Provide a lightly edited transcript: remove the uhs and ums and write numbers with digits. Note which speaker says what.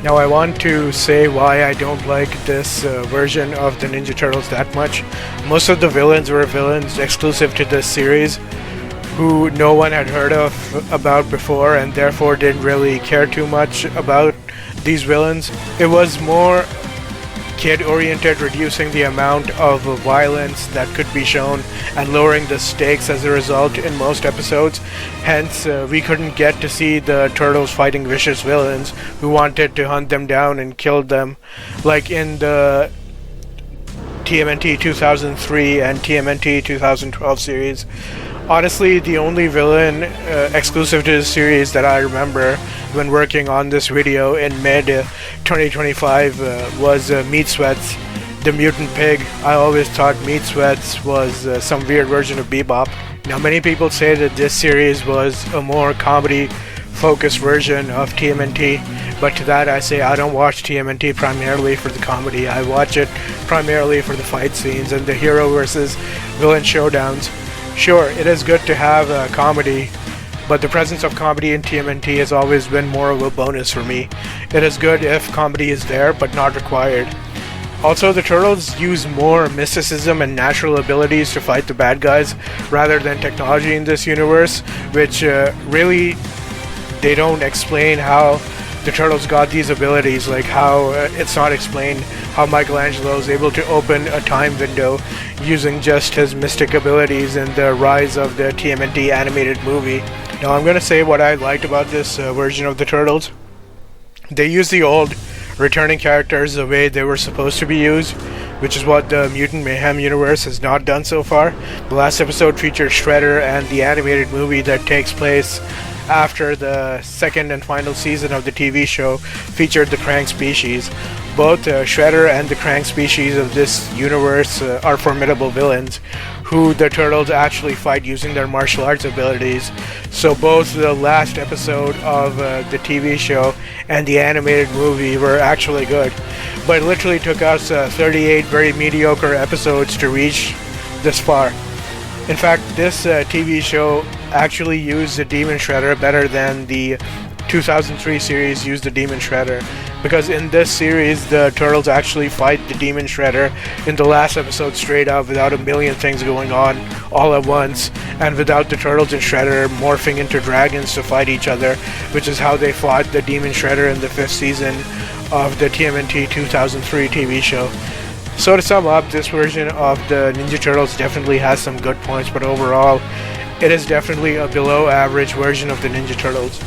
Speaker 1: Now I want to say why I don't like this version of the Ninja Turtles that much. Most of the villains were villains exclusive to this series who no one had heard of about before and therefore didn't really care too much about these villains. It was more kid-oriented, reducing the amount of violence that could be shown and lowering the stakes as a result in most episodes. Hence, we couldn't get to see the turtles fighting vicious villains who wanted to hunt them down and kill them, like in the TMNT 2003 and TMNT 2012 series. Honestly, the only villain exclusive to this series that I remember when working on this video in mid-2025 was Meat Sweats, the mutant pig. I always thought Meat Sweats was some weird version of Bebop. Now, many people say that this series was a more comedy-focused version of TMNT, but to that I say I don't watch TMNT primarily for the comedy. I watch it primarily for the fight scenes and the hero versus villain showdowns. Sure, it is good to have a comedy, but the presence of comedy in TMNT has always been more of a bonus for me. It is good if comedy is there, but not required. Also, the Turtles use more mysticism and natural abilities to fight the bad guys rather than technology in this universe, which really they don't explain how the Turtles got these abilities, like how it's not explained how Michelangelo is able to open a time window using just his mystic abilities in the Rise of the TMNT animated movie. Now I'm gonna say what I liked about this version of the Turtles. They used the old returning characters the way they were supposed to be used, which is what the Mutant Mayhem universe has not done so far. The last episode featured Shredder, and the animated movie that takes place after the second and final season of the TV show featured the Krang species. Both Shredder and the Krang species of this universe are formidable villains who the Turtles actually fight using their martial arts abilities. So both the last episode of the TV show and the animated movie were actually good. But it literally took us 38 very mediocre episodes to reach this far. In fact, this TV show actually used the Demon Shredder better than the 2003 series used the Demon Shredder, because in this series the Turtles actually fight the Demon Shredder in the last episode straight up without a million things going on all at once, and without the Turtles and Shredder morphing into dragons to fight each other, which is how they fought the Demon Shredder in the 5th season of the TMNT 2003 TV show. So to sum up, this version of the Ninja Turtles definitely has some good points, but overall it is definitely a below average version of the Ninja Turtles.